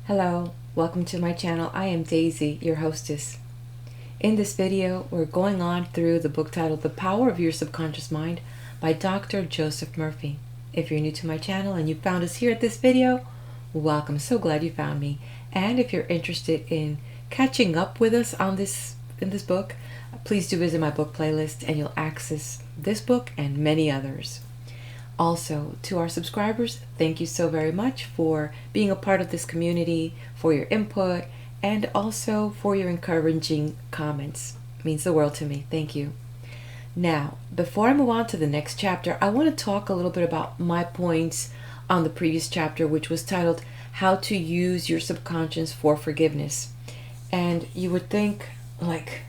Hello, welcome to my channel. I am Daisy, your hostess. In this video, we're going on through the book titled The Power of Your Subconscious Mind by Dr. Joseph Murphy. If you're new to my channel and you found us here at this video, welcome. So glad you found me. And if you're interested in catching up with us on in this book, please do visit my book playlist and you'll access this book and many others. Also, to our subscribers, thank you so very much for being a part of this community, for your input, and also for your encouraging comments. It means the world to me. Thank you. Now, before I move on to the next chapter, I want to talk a little bit about my points on the previous chapter, which was titled, How to Use Your Subconscious for Forgiveness. And you would think, like,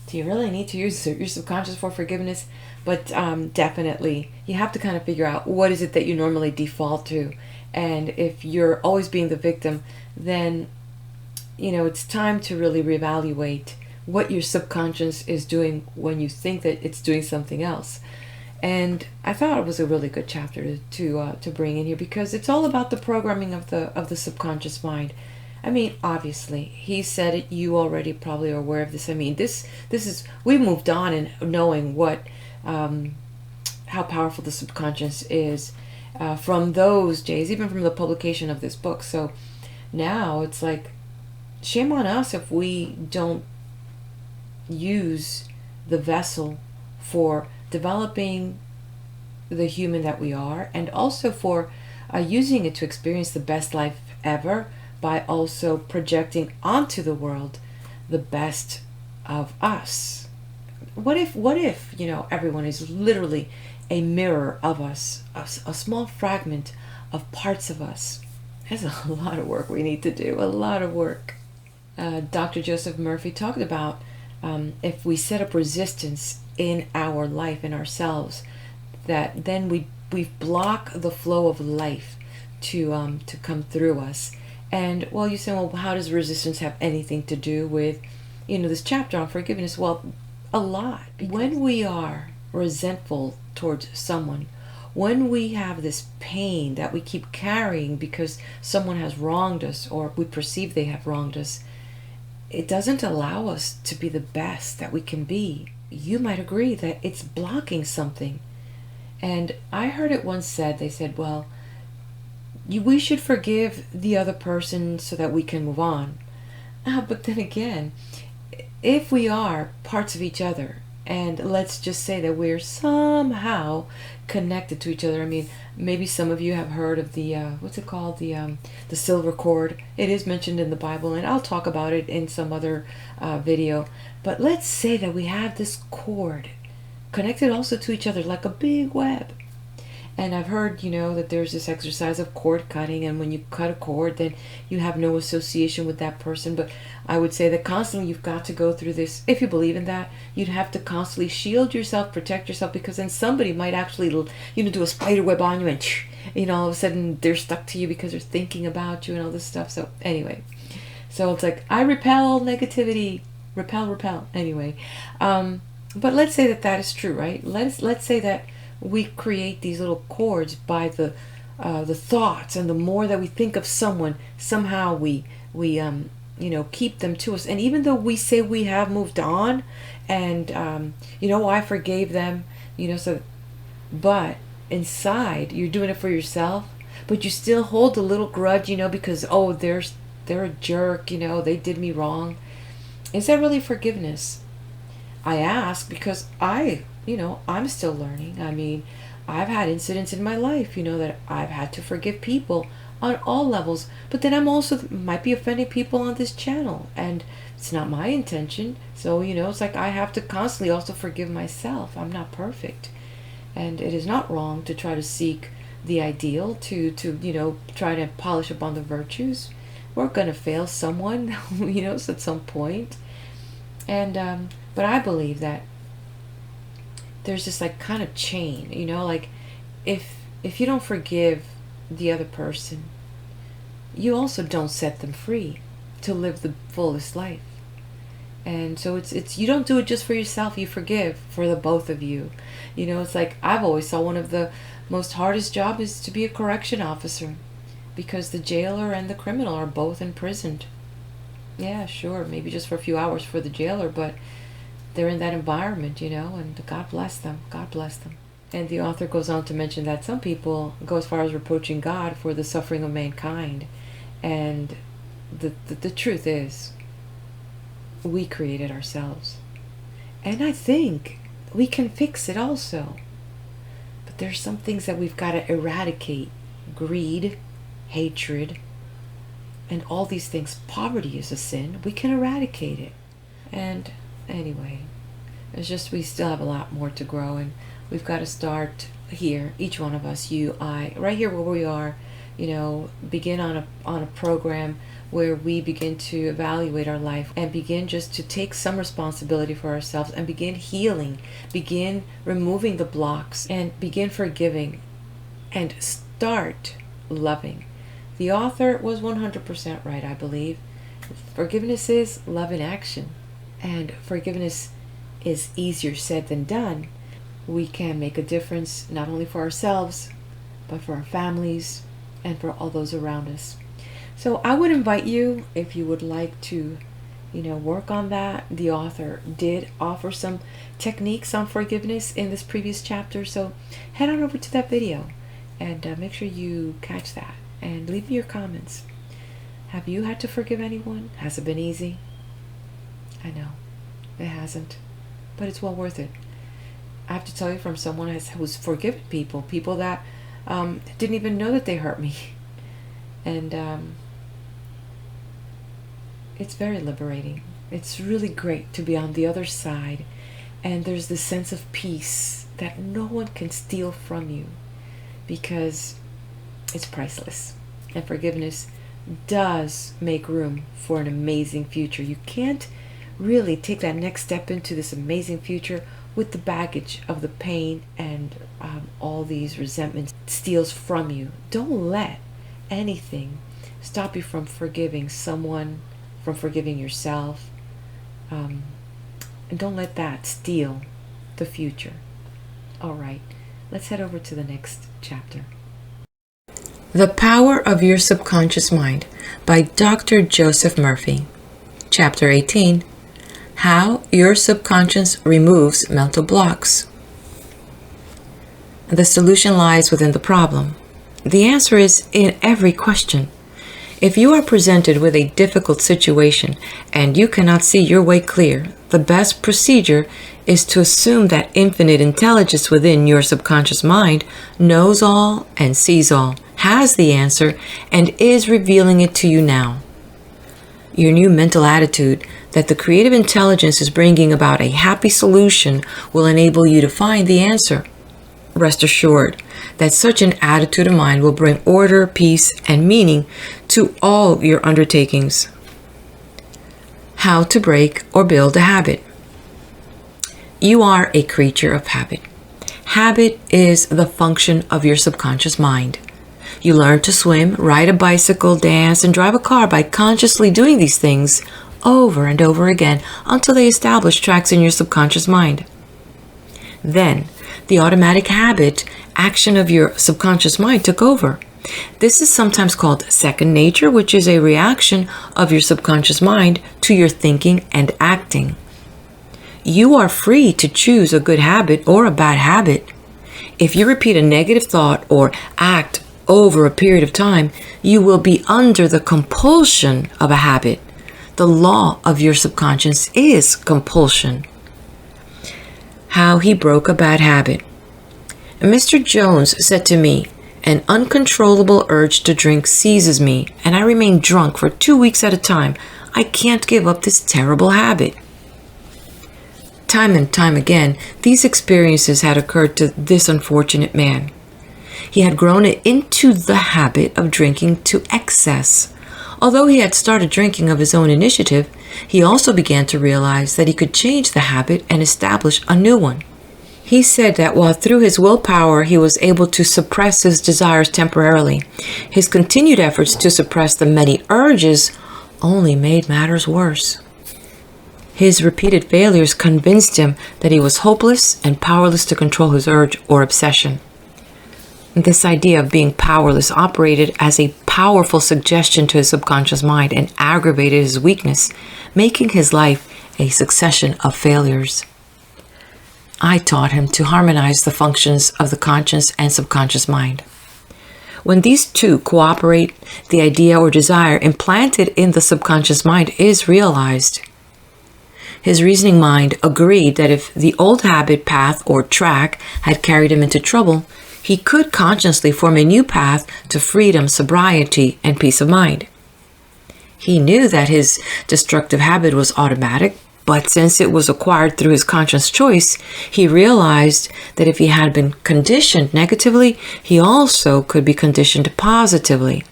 do you really need to use your subconscious for forgiveness? But definitely, you have to kind of figure out what is it that you normally default to. And if you're always being the victim, then, it's time to really reevaluate what your subconscious is doing when you think that it's doing something else. And I thought it was a really good chapter to bring in here because it's all about the programming of the subconscious mind. I mean, obviously, he said it. You already probably are aware of this. I mean, this is, we moved on in knowing what, how powerful the subconscious is from those days, even from the publication of this book. So now it's like, shame on us if we don't use the vessel for developing the human that we are, and also for using it to experience the best life ever, by also projecting onto the world the best of us. What if everyone is literally a mirror of us, a small fragment of parts of us? There's a lot of work we need to do, a lot of work. Dr. Joseph Murphy talked about if we set up resistance in our life, in ourselves, that then we block the flow of life to come through us. And, well, you say, well, how does resistance have anything to do with, this chapter on forgiveness? Well, a lot. When we are resentful towards someone, when we have this pain that we keep carrying because someone has wronged us or we perceive they have wronged us, it doesn't allow us to be the best that we can be. You might agree that it's blocking something. And I heard it once said, they said, well, we should forgive the other person so that we can move on. But then again, if we are parts of each other, and let's just say that we're somehow connected to each other. I mean, maybe some of you have heard of the, what's it called? The silver cord. It is mentioned in the Bible, and I'll talk about it in some other video. But let's say that we have this cord connected also to each other like a big web. And I've heard, that there's this exercise of cord cutting, and when you cut a cord, then you have no association with that person. But I would say that constantly you've got to go through this. If you believe in that, you'd have to constantly shield yourself, protect yourself, because then somebody might actually, do a spider web on you, and, all of a sudden they're stuck to you because they're thinking about you and all this stuff. So anyway, so it's like, I repel negativity, repel. Anyway, but let's say that is true, right? Let's say that we create these little cords by the thoughts, and the more that we think of someone, somehow we keep them to us. And even though we say we have moved on, and I forgave them, but inside you're doing it for yourself, but you still hold a little grudge, because they're a jerk, they did me wrong. Is that really forgiveness? I ask because I'm still learning. I mean, I've had incidents in my life, that I've had to forgive people on all levels, but then I'm also might be offending people on this channel, and it's not my intention. So, it's like I have to constantly also forgive myself. I'm not perfect. And it is not wrong to try to seek the ideal, to try to polish upon the virtues. We're going to fail someone, at some point. And, but I believe that there's this like kind of chain, like if you don't forgive the other person, you also don't set them free to live the fullest life. And so it's you don't do it just for yourself, you forgive for the both of you. It's like I've always thought one of the most hardest job is to be a correction officer. because the jailer and the criminal are both imprisoned. Yeah, sure, maybe just for a few hours for the jailer, but they're in that environment, and God bless them. God bless them. And the author goes on to mention that some people go as far as reproaching God for the suffering of mankind. And the truth is, we created ourselves. And I think we can fix it also. But there's some things that we've got to eradicate. Greed, hatred, and all these things. Poverty is a sin. We can eradicate it. And anyway, it's just we still have a lot more to grow, and we've got to start here, each one of us, you, I, right here where we are, begin on a program where we begin to evaluate our life and begin just to take some responsibility for ourselves and begin healing, begin removing the blocks, and begin forgiving and start loving. The author was 100% right, I believe. Forgiveness is love in action, and forgiveness is easier said than done. We can make a difference not only for ourselves, but for our families and for all those around us. So I would invite you, if you would like to, work on that. The author did offer some techniques on forgiveness in this previous chapter. So head on over to that video and make sure you catch that and leave me your comments. Have you had to forgive anyone? Has it been easy? I know it hasn't, but it's well worth it. I have to tell you from someone who's forgiven people that didn't even know that they hurt me. And it's very liberating. It's really great to be on the other side, and there's this sense of peace that no one can steal from you, because it's priceless. And forgiveness does make room for an amazing future. You can't really take that next step into this amazing future with the baggage of the pain and all these resentments steals from you. Don't let anything stop you from forgiving someone, from forgiving yourself, and don't let that steal the future. All right, let's head over to the next chapter. The Power of Your Subconscious Mind by Dr. Joseph Murphy. Chapter 18. How Your Subconscious Removes Mental Blocks. The solution lies within the problem. The answer is in every question. If you are presented with a difficult situation and you cannot see your way clear, the best procedure is to assume that infinite intelligence within your subconscious mind knows all and sees all, has the answer, and is revealing it to you now. Your new mental attitude that the creative intelligence is bringing about a happy solution will enable you to find the answer. Rest assured that such an attitude of mind will bring order, peace, and meaning to all your undertakings. How to break or build a habit. You are a creature of habit. Habit is the function of your subconscious mind. You learn to swim, ride a bicycle, dance, and drive a car by consciously doing these things over and over again until they establish tracks in your subconscious mind. Then, the automatic habit action of your subconscious mind took over. This is sometimes called second nature, which is a reaction of your subconscious mind to your thinking and acting. You are free to choose a good habit or a bad habit. If you repeat a negative thought or act over a period of time, you will be under the compulsion of a habit. The law of your subconscious is compulsion. How he broke a bad habit. Mr. Jones said to me, "An uncontrollable urge to drink seizes me, and I remain drunk for 2 weeks at a time. I can't give up this terrible habit." Time and time again, these experiences had occurred to this unfortunate man. He had grown into the habit of drinking to excess. Although he had started drinking of his own initiative, he also began to realize that he could change the habit and establish a new one. He said that while through his willpower he was able to suppress his desires temporarily, his continued efforts to suppress the many urges only made matters worse. His repeated failures convinced him that he was hopeless and powerless to control his urge or obsession. This idea of being powerless operated as a powerful suggestion to his subconscious mind and aggravated his weakness, making his life a succession of failures. I taught him to harmonize the functions of the conscious and subconscious mind. When these two cooperate, the idea or desire implanted in the subconscious mind is realized. His reasoning mind agreed that if the old habit, path, or track had carried him into trouble, he could consciously form a new path to freedom, sobriety, and peace of mind. He knew that his destructive habit was automatic, but since it was acquired through his conscious choice, he realized that if he had been conditioned negatively, he also could be conditioned positively.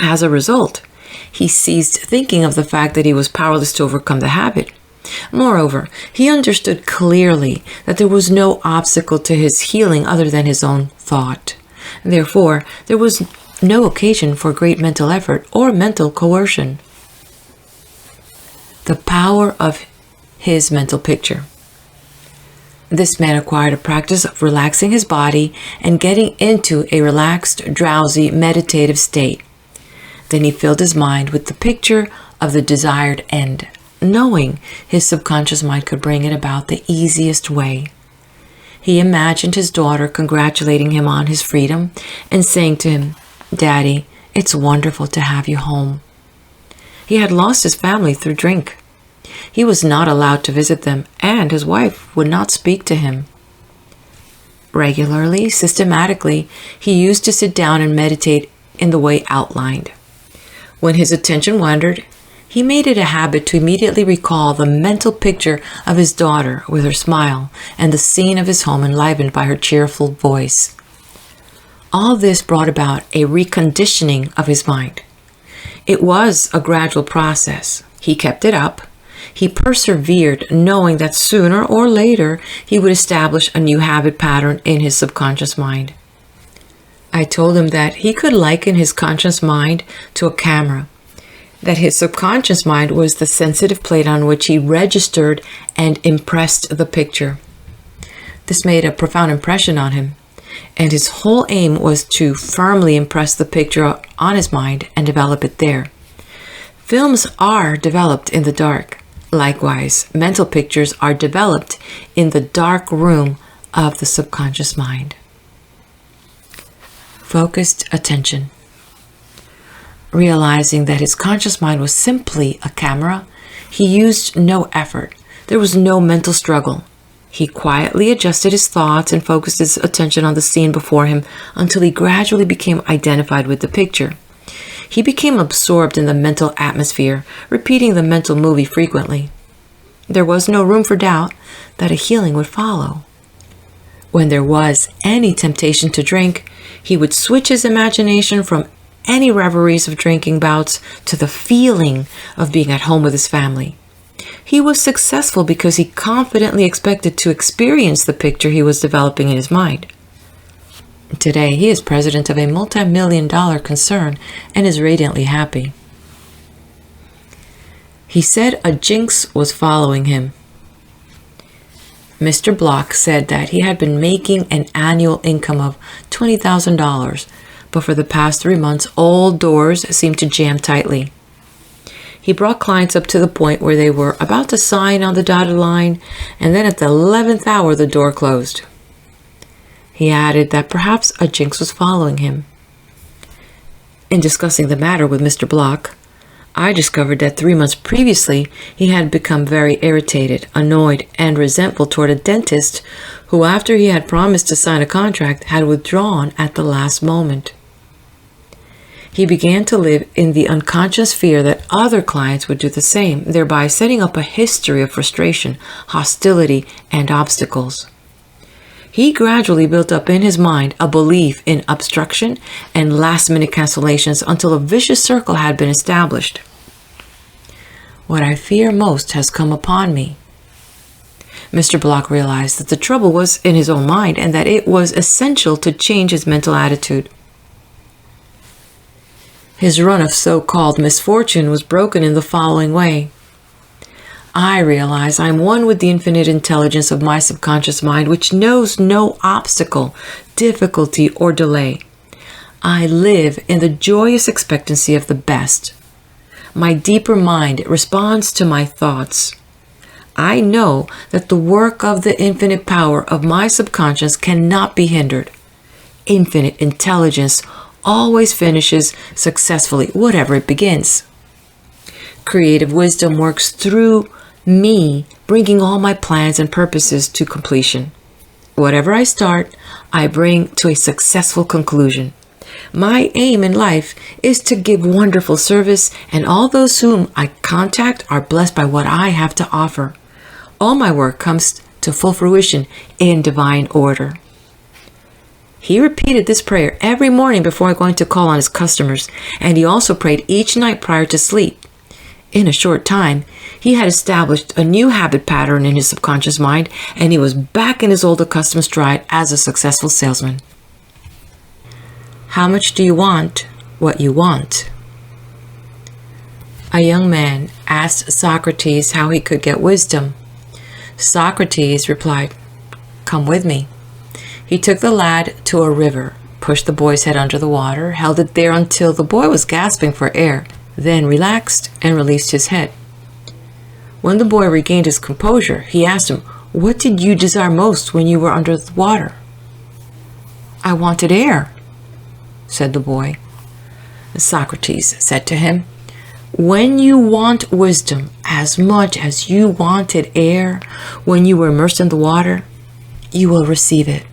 As a result, he ceased thinking of the fact that he was powerless to overcome the habit. Moreover, he understood clearly that there was no obstacle to his healing other than his own thought. Therefore, there was no occasion for great mental effort or mental coercion. The power of his mental picture. This man acquired a practice of relaxing his body and getting into a relaxed, drowsy, meditative state. Then he filled his mind with the picture of the desired end, knowing his subconscious mind could bring it about the easiest way. He imagined his daughter congratulating him on his freedom and saying to him, "Daddy, it's wonderful to have you home." He had lost his family through drink. He was not allowed to visit them, and his wife would not speak to him. Regularly, systematically, he used to sit down and meditate in the way outlined. When his attention wandered, he made it a habit to immediately recall the mental picture of his daughter with her smile and the scene of his home enlivened by her cheerful voice. All this brought about a reconditioning of his mind. It was a gradual process. He kept it up. He persevered, knowing that sooner or later he would establish a new habit pattern in his subconscious mind. I told him that he could liken his conscious mind to a camera, that his subconscious mind was the sensitive plate on which he registered and impressed the picture. This made a profound impression on him, and his whole aim was to firmly impress the picture on his mind and develop it there. Films are developed in the dark. Likewise, mental pictures are developed in the dark room of the subconscious mind. Focused attention. Realizing that his conscious mind was simply a camera, he used no effort. There was no mental struggle. He quietly adjusted his thoughts and focused his attention on the scene before him until he gradually became identified with the picture. He became absorbed in the mental atmosphere, repeating the mental movie frequently. There was no room for doubt that a healing would follow. When there was any temptation to drink, he would switch his imagination from any reveries of drinking bouts to the feeling of being at home with his family. He was successful because he confidently expected to experience the picture he was developing in his mind. Today, he is president of a multi-million-dollar concern and is radiantly happy. He said a jinx was following him. Mr. Block said that he had been making an annual income of $20,000, but for the past 3 months, all doors seemed to jam tightly. He brought clients up to the point where they were about to sign on the dotted line, and then at the 11th hour, the door closed. He added that perhaps a jinx was following him. In discussing the matter with Mr. Block, I discovered that 3 months previously he had become very irritated, annoyed, and resentful toward a dentist who, after he had promised to sign a contract, had withdrawn at the last moment. He began to live in the unconscious fear that other clients would do the same, thereby setting up a history of frustration, hostility, and obstacles. He gradually built up in his mind a belief in obstruction and last-minute cancellations until a vicious circle had been established. What I fear most has come upon me. Mr. Block realized that the trouble was in his own mind and that it was essential to change his mental attitude. His run of so-called misfortune was broken in the following way. I realize I am one with the infinite intelligence of my subconscious mind, which knows no obstacle, difficulty or delay. I live in the joyous expectancy of the best. My deeper mind responds to my thoughts. I know that the work of the infinite power of my subconscious cannot be hindered. Infinite intelligence always finishes successfully whatever it begins. Creative wisdom works through me, bringing all my plans and purposes to completion. Whatever I start, I bring to a successful conclusion. My aim in life is to give wonderful service, and all those whom I contact are blessed by what I have to offer. All my work comes to full fruition in divine order. He repeated this prayer every morning before going to call on his customers, and he also prayed each night prior to sleep. In a short time, he had established a new habit pattern in his subconscious mind, and he was back in his old accustomed stride as a successful salesman. How much do you want what you want? A young man asked Socrates how he could get wisdom. Socrates replied, "Come with me." He took the lad to a river, pushed the boy's head under the water, held it there until the boy was gasping for air, then relaxed and released his head. When the boy regained his composure, he asked him, "What did you desire most when you were under the water?" "I wanted air," said the boy. Socrates said to him, "When you want wisdom as much as you wanted air when you were immersed in the water, you will receive it."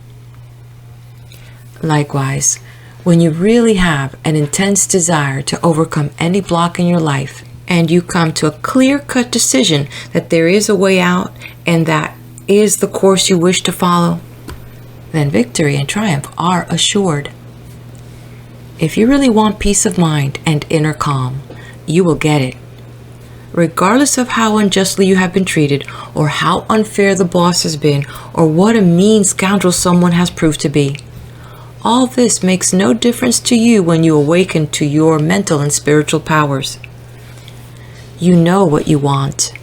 Likewise, when you really have an intense desire to overcome any block in your life, and you come to a clear-cut decision that there is a way out and that is the course you wish to follow, then victory and triumph are assured. If you really want peace of mind and inner calm, you will get it. Regardless of how unjustly you have been treated, or how unfair the boss has been, or what a mean scoundrel someone has proved to be. All this makes no difference to you when you awaken to your mental and spiritual powers. You know what you want,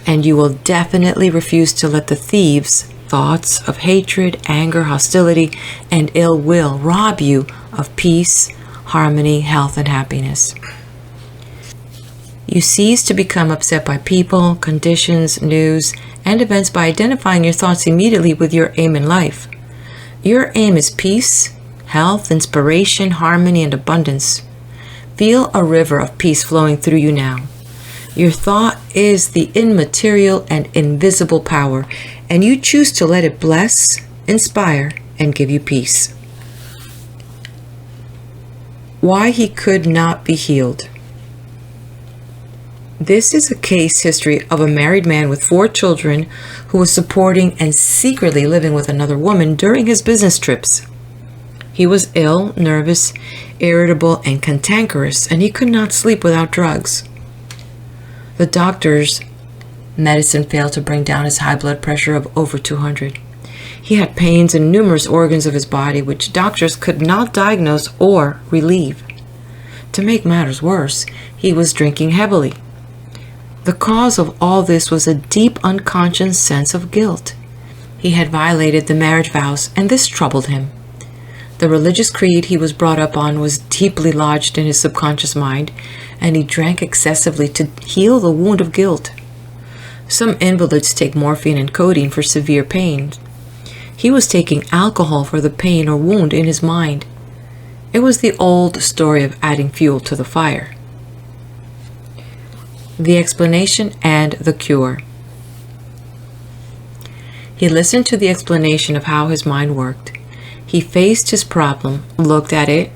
and you will definitely refuse to let the thieves' thoughts of hatred, anger, hostility, and ill will rob you of peace, harmony, health, and happiness. You cease to become upset by people, conditions, news, and events by identifying your thoughts immediately with your aim in life. Your aim is peace, health, inspiration, harmony, and abundance. Feel a river of peace flowing through you now. Your thought is the immaterial and invisible power, and you choose to let it bless, inspire, and give you peace. Why he could not be healed. This is a case history of a married man with 4 children who was supporting and secretly living with another woman during his business trips. He was ill, nervous, irritable, and cantankerous, and he could not sleep without drugs. The doctor's medicine failed to bring down his high blood pressure of over 200. He had pains in numerous organs of his body which doctors could not diagnose or relieve. To make matters worse, he was drinking heavily. The cause of all this was a deep unconscious sense of guilt. He had violated the marriage vows, and this troubled him. The religious creed he was brought up on was deeply lodged in his subconscious mind, and he drank excessively to heal the wound of guilt. Some invalids take morphine and codeine for severe pain. He was taking alcohol for the pain or wound in his mind. It was the old story of adding fuel to the fire. The explanation and the cure. He listened to the explanation of how his mind worked. He faced his problem, looked at it,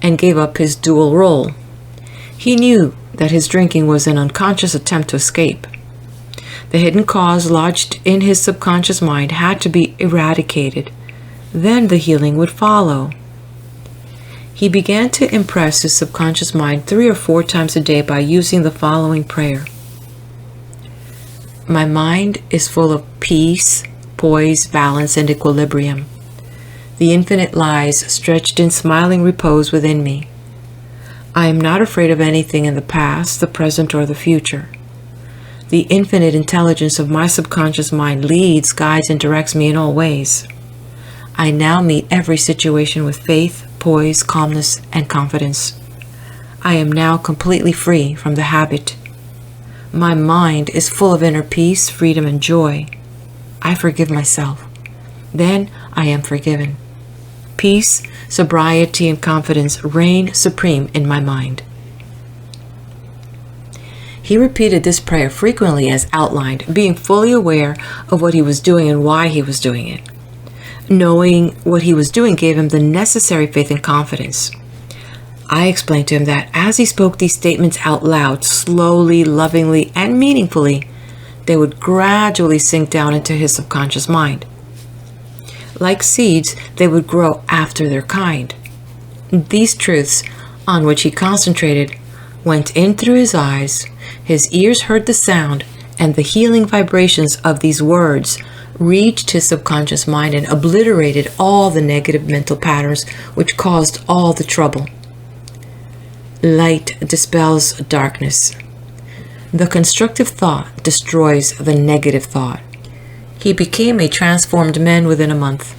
and gave up his dual role. He knew that his drinking was an unconscious attempt to escape. The hidden cause lodged in his subconscious mind had to be eradicated. Then the healing would follow. He began to impress his subconscious mind 3 or 4 times a day by using the following prayer. My mind is full of peace, poise, balance, and equilibrium. The infinite lies stretched in smiling repose within me. I am not afraid of anything in the past, the present, or the future. The infinite intelligence of my subconscious mind leads, guides, and directs me in all ways. I now meet every situation with faith, poise, calmness, and confidence. I am now completely free from the habit. My mind is full of inner peace, freedom, and joy. I forgive myself. Then I am forgiven. Peace, sobriety, and confidence reign supreme in my mind. He repeated this prayer frequently as outlined, being fully aware of what he was doing and why he was doing it. Knowing what he was doing gave him the necessary faith and confidence. I explained to him that as he spoke these statements out loud, slowly, lovingly, and meaningfully, they would gradually sink down into his subconscious mind. Like seeds, they would grow after their kind. These truths, on which he concentrated, went in through his eyes, his ears heard the sound, and the healing vibrations of these words reached his subconscious mind and obliterated all the negative mental patterns which caused all the trouble. Light dispels darkness. The constructive thought destroys the negative thought. He became a transformed man within a month.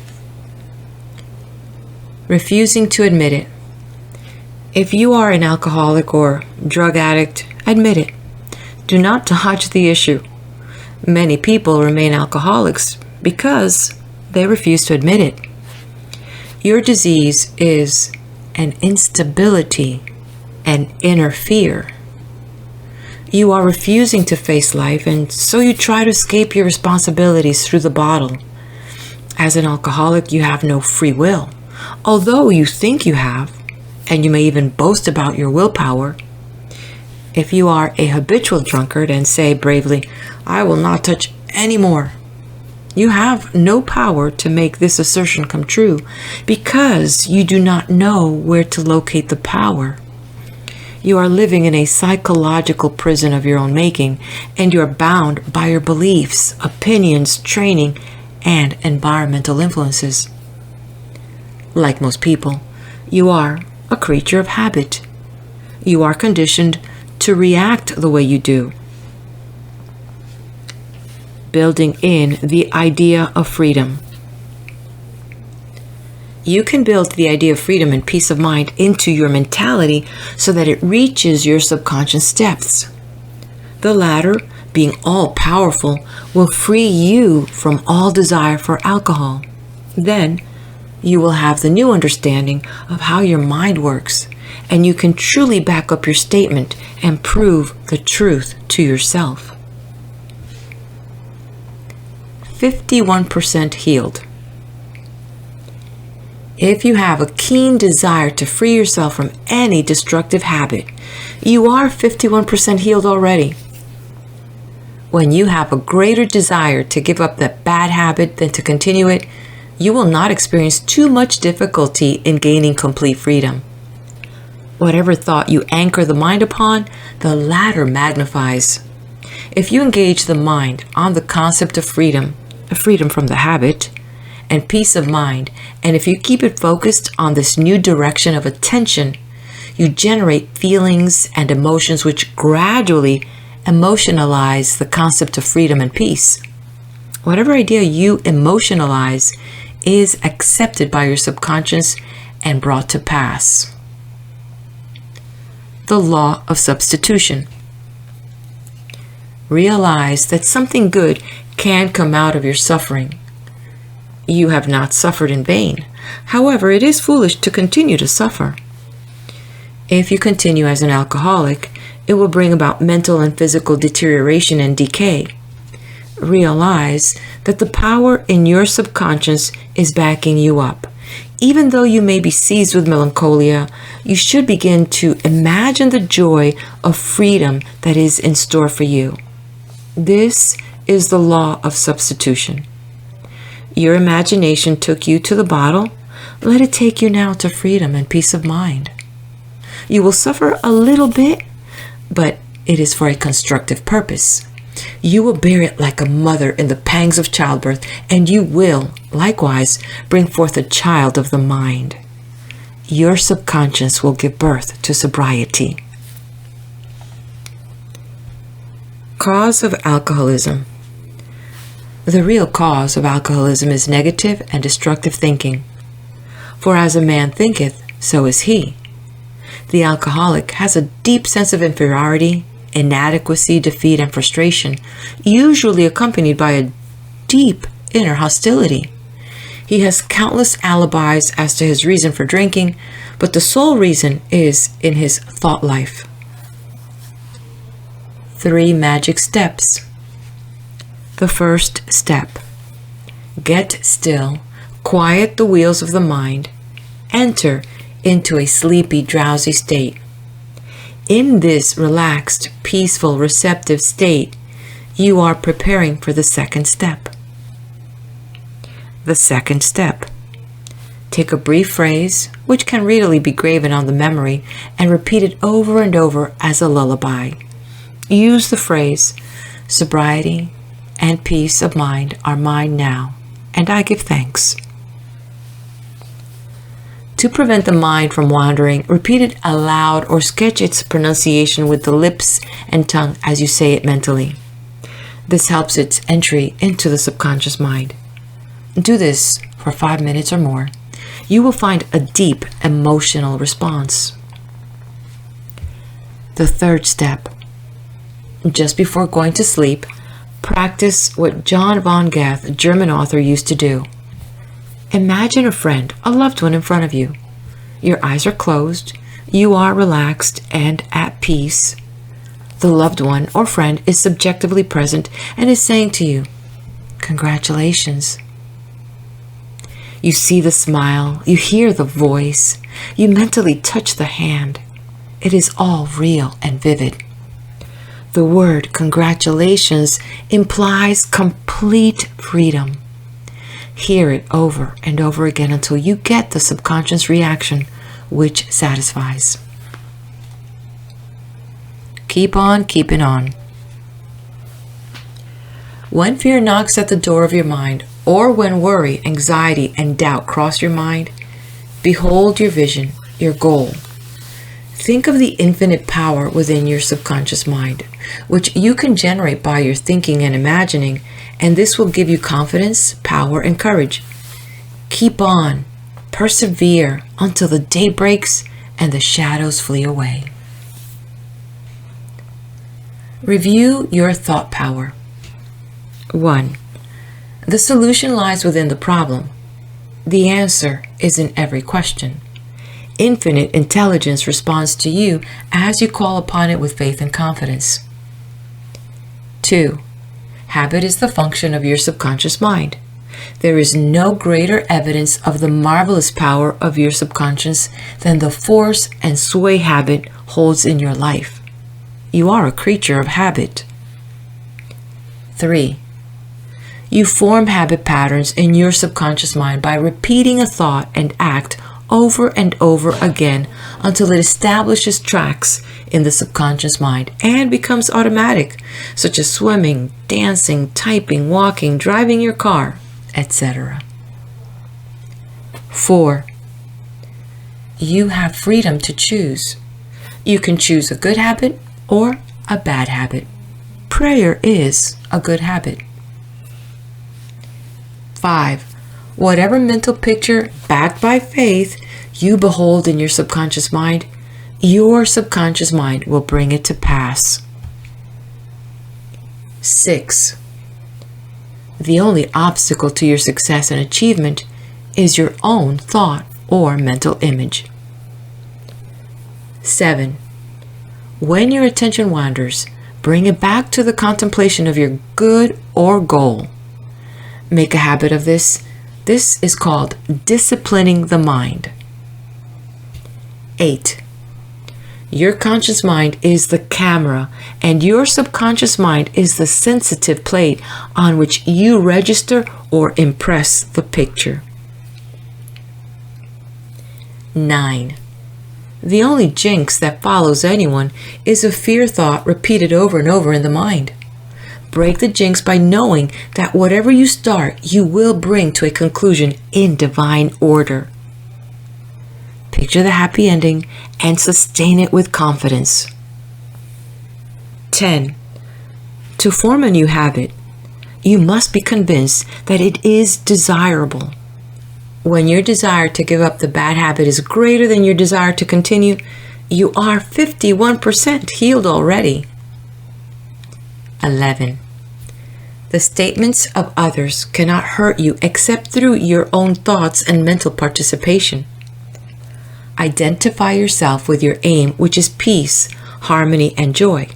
Refusing to admit it. If you are an alcoholic or drug addict, admit it. Do not dodge the issue. Many people remain alcoholics because they refuse to admit it. Your disease is an instability and inner fear. You are refusing to face life, and so you try to escape your responsibilities through the bottle. As an alcoholic, you have no free will, although you think you have, and you may even boast about your willpower. If you are a habitual drunkard and say bravely, "I will not touch any more," you have no power to make this assertion come true because you do not know where to locate the power. You are living in a psychological prison of your own making, and you are bound by your beliefs, opinions, training, and environmental influences. Like most people, you are a creature of habit. You are conditioned to react the way you do. Building in the idea of freedom. You can build the idea of freedom and peace of mind into your mentality so that it reaches your subconscious depths. The latter, being all-powerful, will free you from all desire for alcohol. Then, you will have the new understanding of how your mind works, and you can truly back up your statement and prove the truth to yourself. 51% healed. If you have a keen desire to free yourself from any destructive habit, you are 51% healed already. When you have a greater desire to give up that bad habit than to continue it, you will not experience too much difficulty in gaining complete freedom. Whatever thought you anchor the mind upon, the latter magnifies. If you engage the mind on the concept of freedom from the habit, and peace of mind, and if you keep it focused on this new direction of attention, you generate feelings and emotions which gradually emotionalize the concept of freedom and peace. Whatever idea you emotionalize is accepted by your subconscious and brought to pass. The law of substitution. Realize that something good can come out of your suffering. You have not suffered in vain. However, it is foolish to continue to suffer. If you continue as an alcoholic, it will bring about mental and physical deterioration and decay. Realize that the power in your subconscious is backing you up. Even though you may be seized with melancholia, you should begin to imagine the joy of freedom that is in store for you. This is the law of substitution. Your imagination took you to the bottle. Let it take you now to freedom and peace of mind. You will suffer a little bit, but it is for a constructive purpose. You will bear it like a mother in the pangs of childbirth, and you will, likewise, bring forth a child of the mind. Your subconscious will give birth to sobriety. Cause of alcoholism. The real cause of alcoholism is negative and destructive thinking. For as a man thinketh, so is he. The alcoholic has a deep sense of inferiority, inadequacy, defeat, and frustration, usually accompanied by a deep inner hostility. He has countless alibis as to his reason for drinking, but the sole reason is in his thought life. 3 magic steps. The first step. Get still, quiet the wheels of the mind, enter into a sleepy, drowsy state. In this relaxed, peaceful, receptive state, you are preparing for the second step. The second step. Take a brief phrase, which can readily be graven on the memory, and repeat it over and over as a lullaby. Use the phrase, sobriety and peace of mind are mine now, and I give thanks. To prevent the mind from wandering, repeat it aloud or sketch its pronunciation with the lips and tongue as you say it mentally. This helps its entry into the subconscious mind. Do this for 5 minutes or more. You will find a deep emotional response. The third step. Just before going to sleep, practice what John von Goethe, a German author, used to do. Imagine a friend, a loved one in front of you. Your eyes are closed, you are relaxed and at peace. The loved one or friend is subjectively present and is saying to you, "Congratulations." You see the smile, you hear the voice, you mentally touch the hand. It is all real and vivid. The word congratulations implies complete freedom. Hear it over and over again until you get the subconscious reaction which satisfies. Keep on keeping on. When fear knocks at the door of your mind, or when worry, anxiety, and doubt cross your mind, behold your vision, your goal. Think of the infinite power within your subconscious mind, which you can generate by your thinking and imagining, and this will give you confidence, power, and courage. Keep on, persevere until the day breaks and the shadows flee away. Review your thought power. 1. The solution lies within the problem. The answer is in every question. Infinite intelligence responds to you as you call upon it with faith and confidence. 2. Habit is the function of your subconscious mind. There is no greater evidence of the marvelous power of your subconscious than the force and sway habit holds in your life. You are a creature of habit. 3. You form habit patterns in your subconscious mind by repeating a thought and act over and over again until it establishes tracks in the subconscious mind and becomes automatic, such as swimming, dancing, typing, walking, driving your car, etc. 4. You have freedom to choose. You can choose a good habit or a bad habit. Prayer is a good habit. 5. Whatever mental picture backed by faith you behold in your subconscious mind, your subconscious mind will bring it to pass. 6. The only obstacle to your success and achievement is your own thought or mental image. 7. When your attention wanders, bring it back to the contemplation of your good or goal. Make a habit of this. This is called disciplining the mind. 8. Your conscious mind is the camera, and your subconscious mind is the sensitive plate on which you register or impress the picture. 9. The only jinx that follows anyone is a fear thought repeated over and over in the mind. Break the jinx by knowing that whatever you start, you will bring to a conclusion in divine order. Picture the happy ending and sustain it with confidence. 10. To form a new habit, You must be convinced that it is desirable. When your desire to give up the bad habit is greater than your desire to continue, you are 51% healed already. 11. The statements of others cannot hurt you except through your own thoughts and mental participation. Identify yourself with your aim, which is peace, harmony, and joy.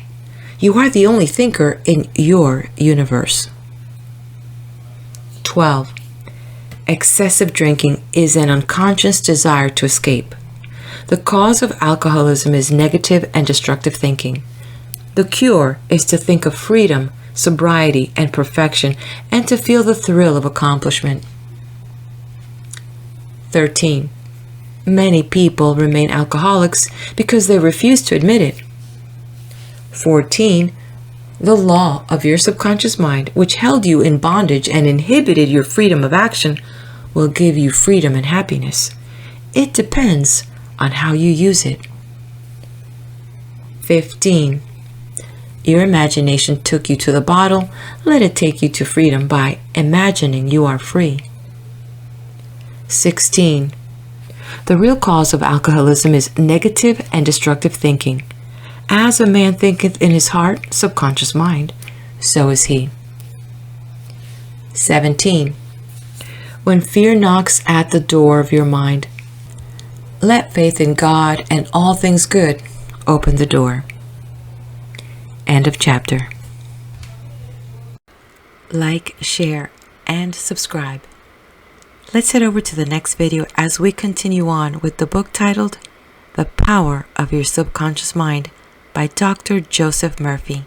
You are the only thinker in your universe. 12. Excessive drinking is an unconscious desire to escape. The cause of alcoholism is negative and destructive thinking. The cure is to think of freedom, sobriety, and perfection, and to feel the thrill of accomplishment. 13. Many people remain alcoholics because they refuse to admit it. 14. The law of your subconscious mind, which held you in bondage and inhibited your freedom of action, will give you freedom and happiness. It depends on how you use it. 15. Your imagination took you to the bottle. Let it take you to freedom by imagining you are free. 16. The real cause of alcoholism is negative and destructive thinking. As a man thinketh in his heart, subconscious mind, so is he. 17. When fear knocks at the door of your mind, let faith in God and all things good open the door. End of chapter. Like, share, and subscribe. Let's head over to the next video as we continue on with the book titled The Power of Your Subconscious Mind by Dr. Joseph Murphy.